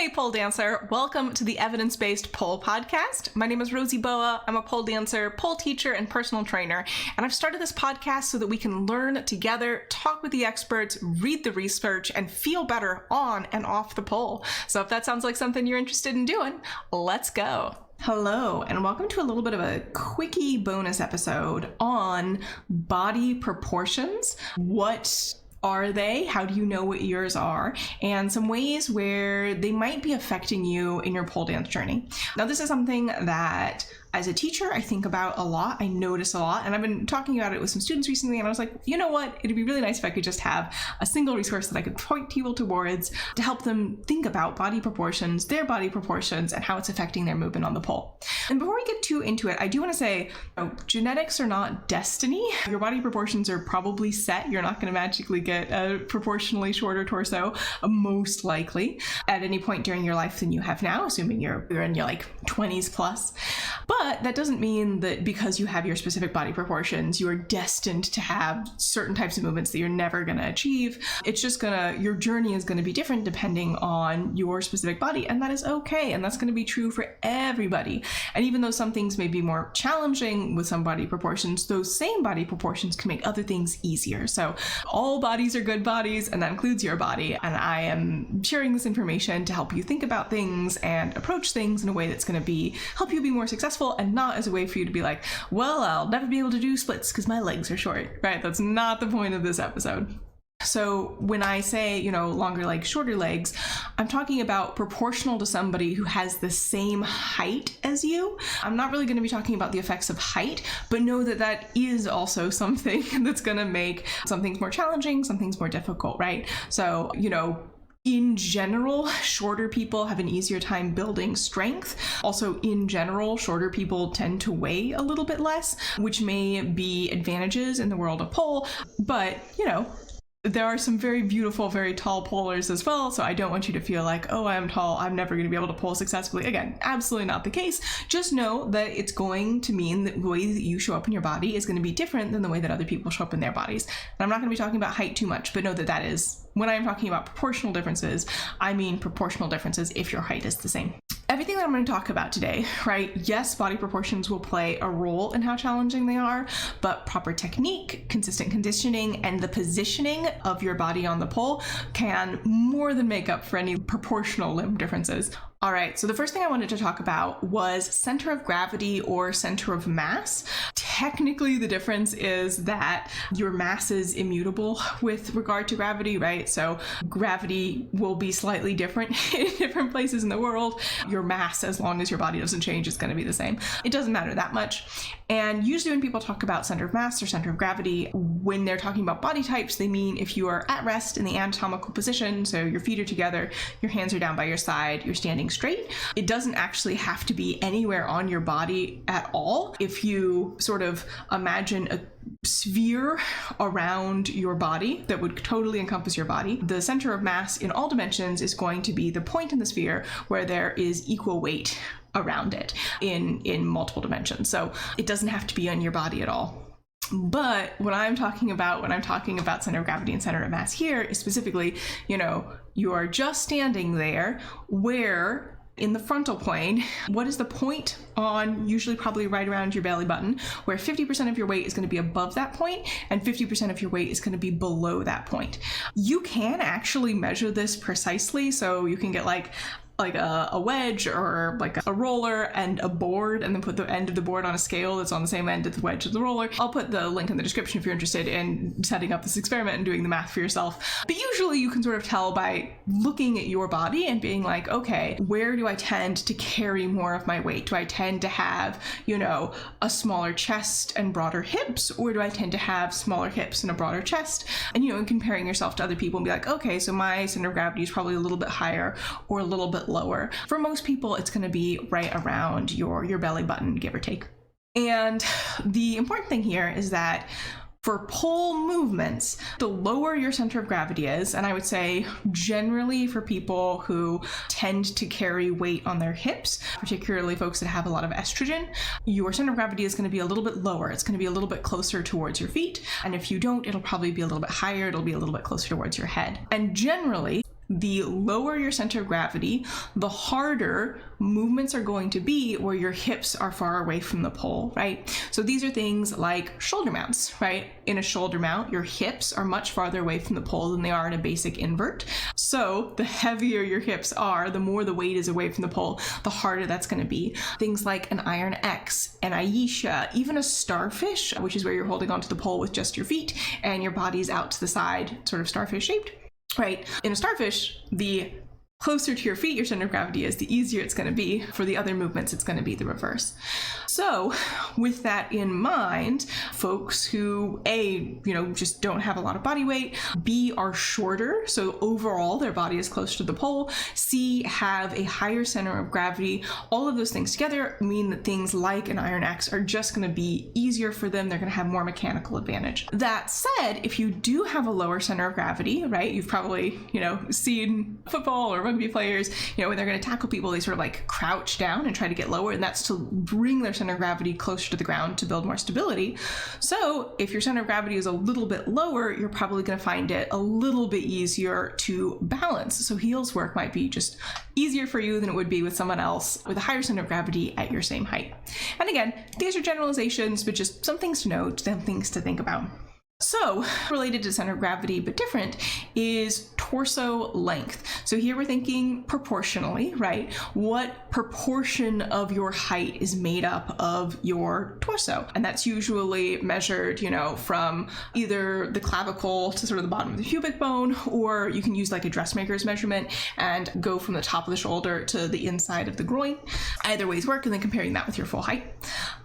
Hey pole dancer, welcome to the Evidence-Based Pole Podcast. My name is Rosy. I'm a pole dancer, pole teacher, and personal trainer, and I've started this podcast so that we can learn together, talk with the experts, read the research, and feel better on and off the pole. So if that sounds like something you're interested in doing, let's go. Hello, and welcome to a little bit of a quickie bonus episode on body proportions. What are they? How do you know what yours are? And some ways where they might be affecting you in your pole dance journey. Now, this is something that as a teacher, I think about a lot. I notice a lot, and I've been talking about it with some students recently, and I was like, you know what? It'd be really nice if I could just have a single resource that I could point people towards to help them think about body proportions, their body proportions, and how it's affecting their movement on the pole. And before we get too into it, I do want to say, genetics are not destiny. Your body proportions are probably set. You're not going to magically get a proportionally shorter torso, most likely, at any point during your life than you have now, assuming you're in your 20s plus. But that doesn't mean that because you have your specific body proportions, you are destined to have certain types of movements that you're never going to achieve. It's just your journey is going to be different depending on your specific body, and that is okay. And that's going to be true for everybody. And even though some things may be more challenging with some body proportions, those same body proportions can make other things easier. So all bodies are good bodies, and that includes your body. And I am sharing this information to help you think about things and approach things in a way that's going to help you be more successful, and not as a way for you to be like, well, I'll never be able to do splits because my legs are short, right? That's not the point of this episode. So when I say, longer legs, shorter legs, I'm talking about proportional to somebody who has the same height as you. I'm not really going to be talking about the effects of height, but know that that is also something that's going to make some things more challenging, some things more difficult, right? So, in general, shorter people have an easier time building strength. Also, in general, shorter people tend to weigh a little bit less, which may be advantages in the world of pole, but, there are some very beautiful, very tall polers as well, so I don't want you to feel like, oh, I'm tall, I'm never going to be able to pole successfully. Again, absolutely not the case. Just know that it's going to mean that the way that you show up in your body is going to be different than the way that other people show up in their bodies. And I'm not going to be talking about height too much, but know that that is, when I'm talking about proportional differences, I mean proportional differences if your height is the same. Everything that I'm going to talk about today, right? Yes, body proportions will play a role in how challenging they are, but proper technique, consistent conditioning, and the positioning of your body on the pole can more than make up for any proportional limb differences. All right, so the first thing I wanted to talk about was center of gravity or center of mass. Technically, the difference is that your mass is immutable with regard to gravity, right? So gravity will be slightly different in different places in the world. Your mass, as long as your body doesn't change, is going to be the same. It doesn't matter that much. And usually when people talk about center of mass or center of gravity, when they're talking about body types, they mean if you are at rest in the anatomical position, so your feet are together, your hands are down by your side, you're standing straight. It doesn't actually have to be anywhere on your body at all. If you sort of imagine a sphere around your body that would totally encompass your body, the center of mass in all dimensions is going to be the point in the sphere where there is equal weight around it in multiple dimensions. So it doesn't have to be on your body at all. But what I'm talking about when I'm talking about center of gravity and center of mass here is specifically, you are just standing there where in the frontal plane, what is the point on, usually probably right around your belly button, where 50% of your weight is going to be above that point and 50% of your weight is going to be below that point. You can actually measure this precisely, so you can get like a wedge or like a roller and a board, and then put the end of the board on a scale that's on the same end as the wedge of the roller. I'll put the link in the description if you're interested in setting up this experiment and doing the math for yourself. But usually you can sort of tell by looking at your body and being like, okay, where do I tend to carry more of my weight? Do I tend to have, a smaller chest and broader hips, or do I tend to have smaller hips and a broader chest? And, and comparing yourself to other people and be like, okay, so my center of gravity is probably a little bit higher or a little bit lower. For most people, it's going to be right around your belly button, give or take. And the important thing here is that for pole movements, the lower your center of gravity is, and I would say generally for people who tend to carry weight on their hips, particularly folks that have a lot of estrogen, your center of gravity is going to be a little bit lower. It's going to be a little bit closer towards your feet. And if you don't, it'll probably be a little bit higher. It'll be a little bit closer towards your head. And generally, the lower your center of gravity, the harder movements are going to be where your hips are far away from the pole, right? So these are things like shoulder mounts, right? In a shoulder mount, your hips are much farther away from the pole than they are in a basic invert. So the heavier your hips are, the more the weight is away from the pole, the harder that's going to be. Things like an Iron X, an Aisha, even a starfish, which is where you're holding onto the pole with just your feet and your body's out to the side, sort of starfish shaped. Right. In a starfish, the closer to your feet your center of gravity is, the easier it's going to be. For the other movements, it's going to be the reverse. So with that in mind, folks who A, just don't have a lot of body weight, B, are shorter, so overall their body is closer to the pole, C, have a higher center of gravity, all of those things together mean that things like an Iron X are just going to be easier for them. They're going to have more mechanical advantage. That said, if you do have a lower center of gravity, right, you've probably, seen football or rugby players, when they're going to tackle people, they sort of like crouch down and try to get lower, and that's to bring their center of gravity closer to the ground to build more stability. So if your center of gravity is a little bit lower, you're probably going to find it a little bit easier to balance. So heels work might be just easier for you than it would be with someone else with a higher center of gravity at your same height. And again, these are generalizations, but just some things to note, some things to think about. So, related to center of gravity but different is torso length. So here we're thinking proportionally, right? What proportion of your height is made up of your torso? And that's usually measured, from either the clavicle to sort of the bottom of the pubic bone, or you can use like a dressmaker's measurement and go from the top of the shoulder to the inside of the groin. Either ways work, and then comparing that with your full height.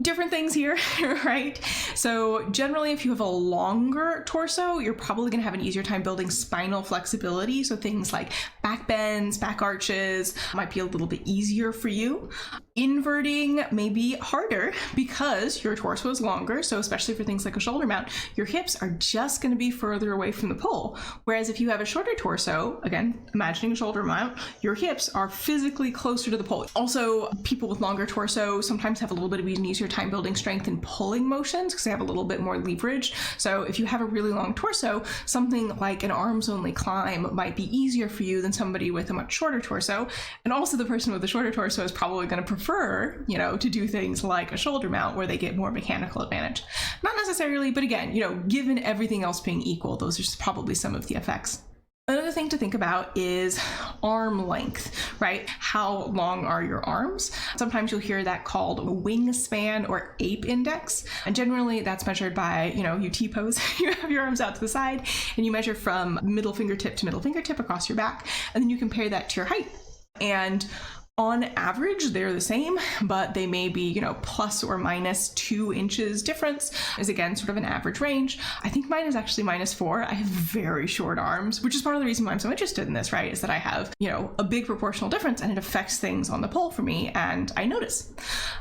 Different things here, right? So generally, if you have a longer torso, you're probably going to have an easier time building spinal flexibility. So things like back bends, back arches might be a little bit easier for you. Inverting may be harder because your torso is longer. So especially for things like a shoulder mount, your hips are just going to be further away from the pole. Whereas if you have a shorter torso, again, imagining a shoulder mount, your hips are physically closer to the pole. Also, people with longer torso sometimes have a little bit of an easier time building strength in pulling motions because they have a little bit more leverage. So if you have a really long torso, something like an arms only climb might be easier for you than somebody with a much shorter torso. And also the person with the shorter torso is probably going to prefer, to do things like a shoulder mount where they get more mechanical advantage. Not necessarily, but again, given everything else being equal, those are probably some of the effects. Another thing to think about is arm length, right? How long are your arms? Sometimes you'll hear that called wingspan or ape index. And generally that's measured by, you T-pose, you have your arms out to the side and you measure from middle fingertip to middle fingertip across your back. And then you compare that to your height. And on average, they're the same, but they may be, plus or minus 2 inches difference is again sort of an average range. I think mine is actually -4. I have very short arms, which is part of the reason why I'm so interested in this, right? Is that I have, a big proportional difference and it affects things on the pole for me and I notice.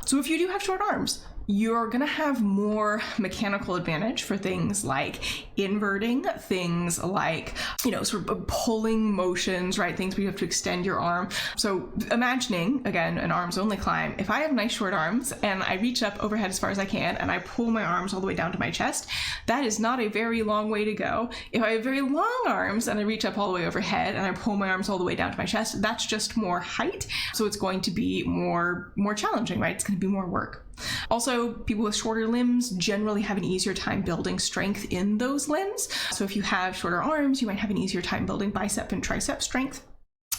So if you do have short arms, you're going to have more mechanical advantage for things like inverting, things like, sort of pulling motions, right? Things where you have to extend your arm. So imagining, again, an arms only climb, if I have nice short arms and I reach up overhead as far as I can and I pull my arms all the way down to my chest, that is not a very long way to go. If I have very long arms and I reach up all the way overhead and I pull my arms all the way down to my chest, that's just more height. So it's going to be more challenging, right? It's going to be more work. Also, people with shorter limbs generally have an easier time building strength in those limbs. So if you have shorter arms, you might have an easier time building bicep and tricep strength.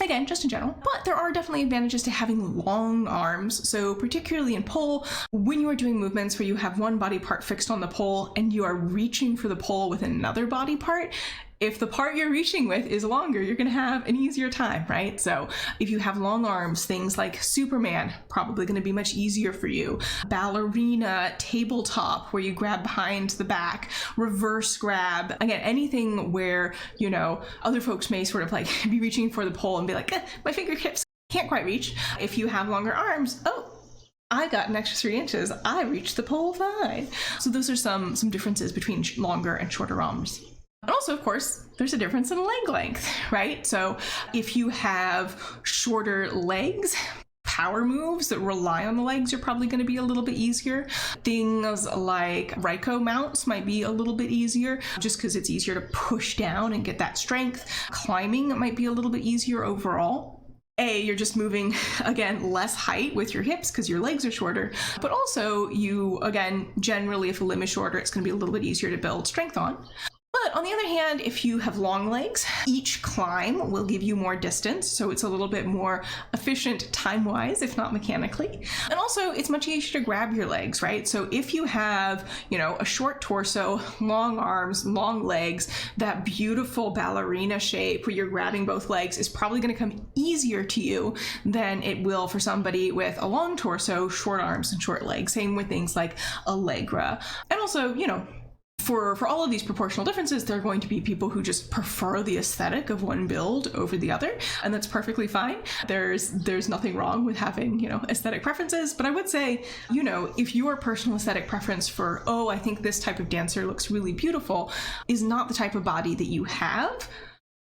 Again, just in general, but there are definitely advantages to having long arms. So particularly in pole, when you are doing movements where you have one body part fixed on the pole and you are reaching for the pole with another body part, if the part you're reaching with is longer, you're going to have an easier time, right? So if you have long arms, things like Superman, probably going to be much easier for you. Ballerina, tabletop, where you grab behind the back, reverse grab. Again, anything where, other folks may sort of like be reaching for the pole and be like, my fingertips can't quite reach. If you have longer arms, I got an extra 3 inches. I reached the pole fine. So those are some differences between longer and shorter arms. And also, of course, there's a difference in leg length, right? So if you have shorter legs, power moves that rely on the legs are probably going to be a little bit easier. Things like Ryko mounts might be a little bit easier just because it's easier to push down and get that strength. Climbing might be a little bit easier overall. You're just moving, again, less height with your hips because your legs are shorter, but also you, again, generally if a limb is shorter, it's going to be a little bit easier to build strength on. But on the other hand, if you have long legs, each climb will give you more distance, so it's a little bit more efficient time-wise, if not mechanically. And also, it's much easier to grab your legs, right? So if you have, a short torso, long arms, long legs, that beautiful ballerina shape where you're grabbing both legs is probably going to come easier to you than it will for somebody with a long torso, short arms, and short legs. Same with things like Allegra. And also, for all of these proportional differences, there are going to be people who just prefer the aesthetic of one build over the other, and that's perfectly fine. There's nothing wrong with having, aesthetic preferences, but I would say, if your personal aesthetic preference for, I think this type of dancer looks really beautiful, is not the type of body that you have,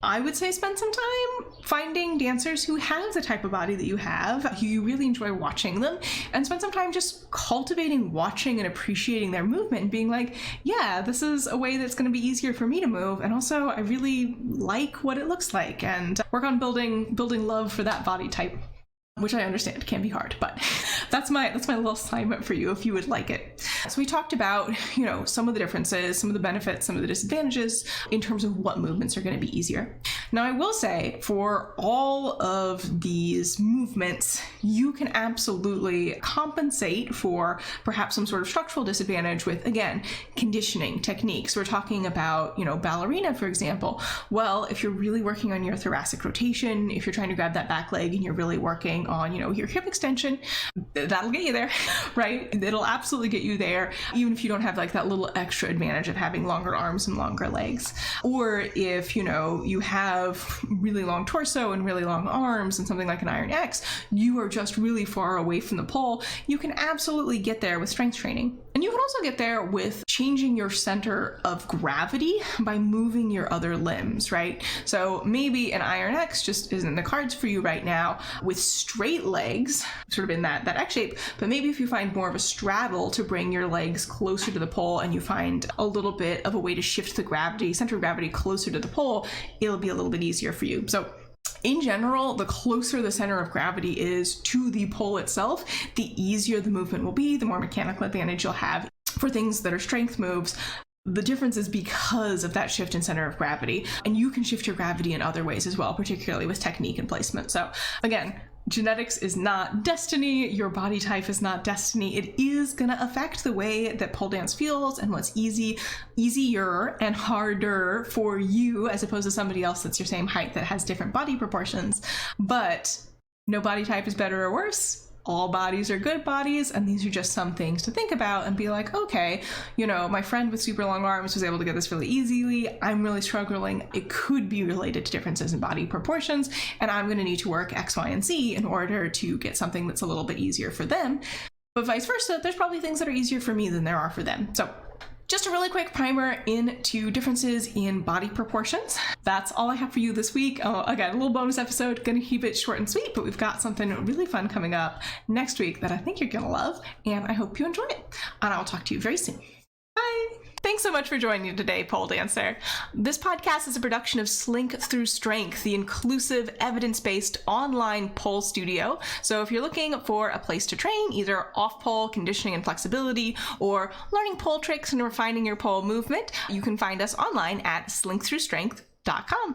I would say spend some time finding dancers who have the type of body that you have, who you really enjoy watching them, and spend some time just cultivating, watching, and appreciating their movement and being like, yeah, this is a way that's going to be easier for me to move, and also I really like what it looks like, and work on building love for that body type. Which I understand can be hard, but that's my little assignment for you if you would like it. So we talked about, some of the differences, some of the benefits, some of the disadvantages in terms of what movements are going to be easier. Now, I will say for all of these movements, you can absolutely compensate for perhaps some sort of structural disadvantage with, again, conditioning techniques. We're talking about, ballerina, for example. Well, if you're really working on your thoracic rotation, if you're trying to grab that back leg and you're really working on, your hip extension, that'll get you there, right? It'll absolutely get you there, even if you don't have like that little extra advantage of having longer arms and longer legs. Or if, you have really long torso and really long arms and something like an Iron X, you are just really far away from the pole, you can absolutely get there with strength training. And you can also get there with changing your center of gravity by moving your other limbs, right? So maybe an Iron X just isn't in the cards for you right now with straight legs, sort of in that X shape, but maybe if you find more of a straddle to bring your legs closer to the pole and you find a little bit of a way to shift the gravity, center of gravity closer to the pole, it'll be a little bit easier for you. So in general, the closer the center of gravity is to the pole itself, the easier the movement will be, the more mechanical advantage you'll have. For things that are strength moves, the difference is because of that shift in center of gravity, and you can shift your gravity in other ways as well, particularly with technique and placement. So again, genetics is not destiny, your body type is not destiny. It is going to affect the way that pole dance feels and what's easier and harder for you as opposed to somebody else that's your same height that has different body proportions. But no body type is better or worse. All bodies are good bodies, and these are just some things to think about and be like, okay, my friend with super long arms was able to get this really easily. I'm really struggling. It could be related to differences in body proportions, and I'm going to need to work X, Y, and Z in order to get something that's a little bit easier for them. But vice versa, there's probably things that are easier for me than there are for them. So just a really quick primer into differences in body proportions. That's all I have for you this week. Again, a little bonus episode, gonna keep it short and sweet, but we've got something really fun coming up next week that I think you're gonna love, and I hope you enjoy it. And I'll talk to you very soon. Bye. Thanks so much for joining me today, pole dancer. This podcast is a production of Slink Through Strength, the inclusive, evidence-based online pole studio. So if you're looking for a place to train, either off-pole conditioning and flexibility, or learning pole tricks and refining your pole movement, you can find us online at slinkthroughstrength.com.